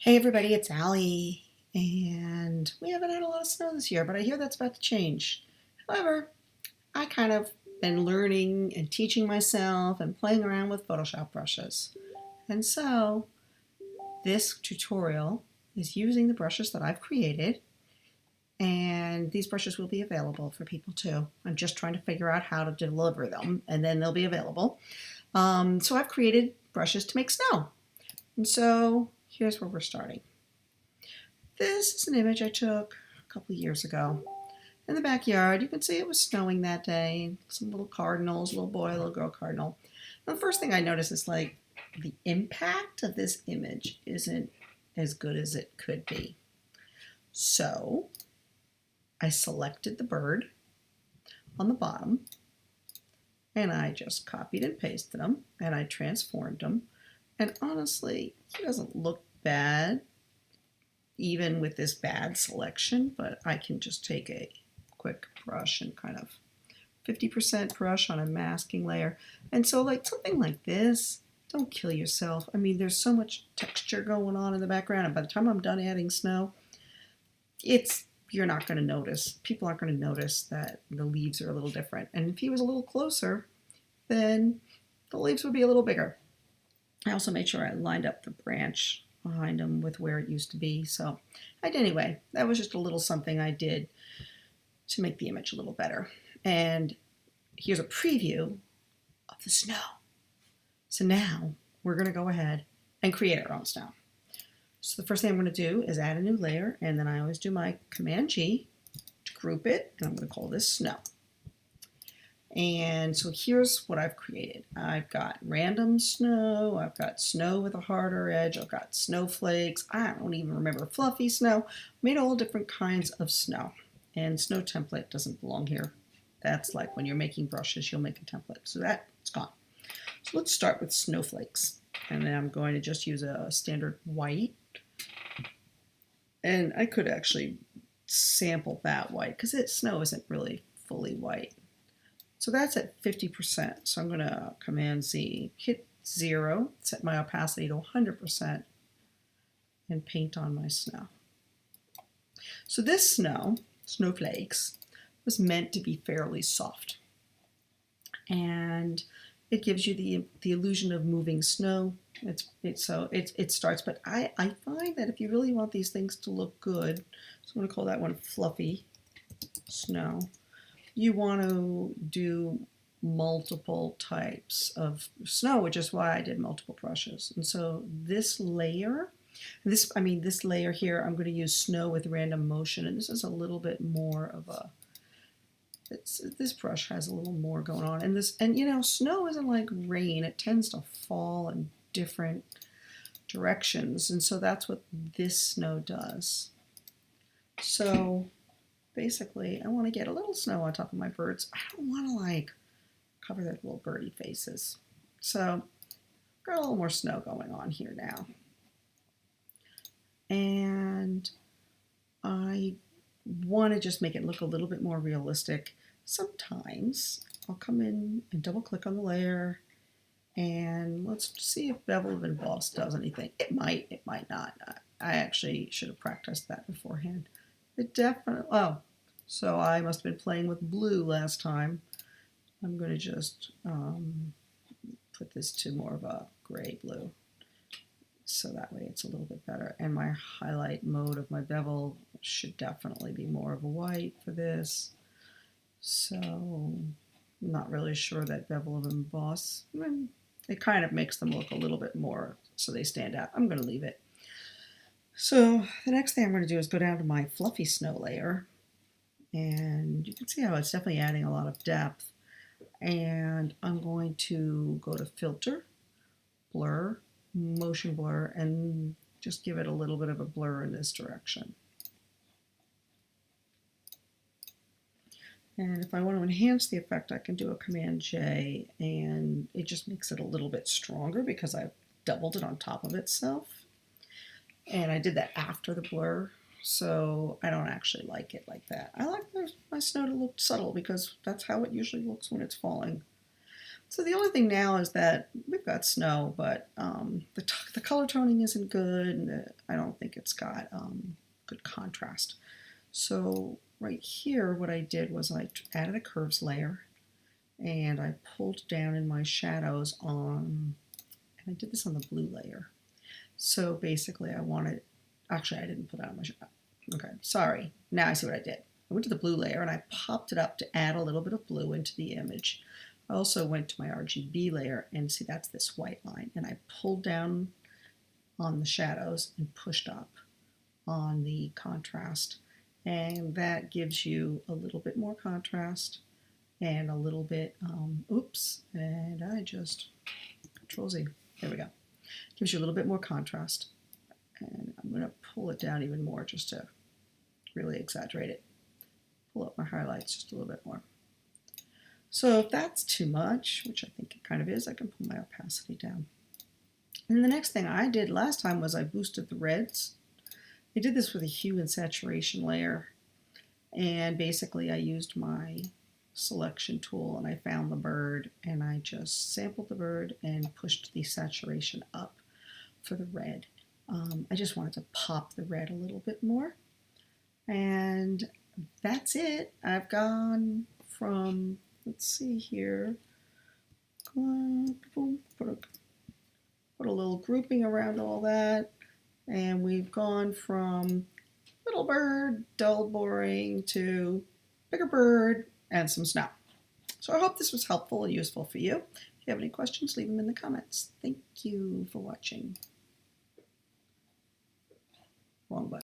Hey everybody, it's Allie, and we haven't had a lot of snow this year, but I hear that's about to change. However, I kind of been learning and teaching myself and playing around with Photoshop brushes. And so this tutorial is using the brushes that I've created, and these brushes will be available for people too. I'm just trying to figure out how to deliver them, and then they'll be available. So I've created brushes to make snow. And so here's where we're starting. This is an image I took a couple of years ago in the backyard. You can see it was snowing that day. Some little cardinals, a little boy, a little girl cardinal. And the first thing I noticed is like the impact of this image isn't as good as it could be. So I selected the bird on the bottom and I just copied and pasted them and I transformed them. And honestly, he doesn't look bad even with this bad selection, but I can just take a quick brush and kind of 50% brush on a masking layer. And so like something like this, don't kill yourself. I mean, there's so much texture going on in the background, and by the time I'm done adding snow, you're not going to notice. People aren't going to notice that the leaves are a little different. And if he was a little closer, then the leaves would be a little bigger. I also made sure I lined up the branch behind him with where it used to be. So anyway, that was just a little something I did to make the image a little better. And here's a preview of the snow. So now we're going to go ahead and create our own snow. So the first thing I'm going to do is add a new layer, and then I always do my Command G to group it, and I'm going to call this snow. And so here's what I've created. I've got random snow, I've got snow with a harder edge, I've got snowflakes, I don't even remember, fluffy snow. I made all different kinds of snow. And snow template doesn't belong here. That's like when you're making brushes, you'll make a template. So that's gone. So let's start with snowflakes. And then I'm going to just use a standard white. And I could actually sample that white because snow isn't really fully white. So that's at 50%. So I'm going to Command Z, hit 0, set my opacity to 100%, and paint on my snow. So this snowflakes, was meant to be fairly soft. And it gives you the illusion of moving snow. It starts, but I find that if you really want these things to look good, so I'm going to call that one fluffy snow. You want to do multiple types of snow, which is why I did multiple brushes. And so this layer here, I'm going to use snow with random motion, and this is a little bit more of a, this brush has a little more going on. And you know, snow isn't like rain. It tends to fall in different directions, and so that's what this snow does. So basically, I want to get a little snow on top of my birds. I don't want to like cover their little birdie faces. So got a little more snow going on here now. And I want to just make it look a little bit more realistic. Sometimes I'll come in and double click on the layer, and let's see if Bevel of Emboss does anything. It might not. I actually should have practiced that beforehand. It definitely, oh, so I must have been playing with blue last time. I'm going to just put this to more of a gray blue. So that way it's a little bit better. And my highlight mode of my bevel should definitely be more of a white for this. So I'm not really sure that Bevel of Emboss, it kind of makes them look a little bit more so they stand out. I'm going to leave it. So the next thing I'm going to do is go down to my fluffy snow layer. And you can see how it's definitely adding a lot of depth. And I'm going to go to Filter, Blur, Motion Blur, and just give it a little bit of a blur in this direction. And if I want to enhance the effect, I can do a Command J, and it just makes it a little bit stronger because I've doubled it on top of itself. And I did that after the blur, so I don't actually like it like that. I like my snow to look subtle because that's how it usually looks when it's falling. So the only thing now is that we've got snow, but the color toning isn't good, and I don't think it's got good contrast. So right here, what I did was I added a curves layer, and I pulled down in my shadows on, and I did this on the blue layer. So basically I wanted, actually I didn't pull down my shadow. Okay, sorry. Now I see what I did. I went to the blue layer and I popped it up to add a little bit of blue into the image. I also went to my RGB layer and see that's this white line, and I pulled down on the shadows and pushed up on the contrast, and that gives you a little bit more contrast and a little bit, oops, and I just, Control Z, there we go. Gives you a little bit more contrast, and I'm going to pull it down even more just to really exaggerate it. Pull up my highlights just a little bit more. So if that's too much, which I think it kind of is, I can pull my opacity down. And then the next thing I did last time was I boosted the reds. I did this with a hue and saturation layer, and basically I used my selection tool and I found the bird and I just sampled the bird and pushed the saturation up for the red. I just wanted to pop the red a little bit more, and that's it. I've gone from, let's see here, put a little grouping around all that, and we've gone from little bird, dull, boring, to bigger bird and some snow. So I hope this was helpful and useful for you. If you have any questions, leave them in the comments. Thank you for watching. Wrong button.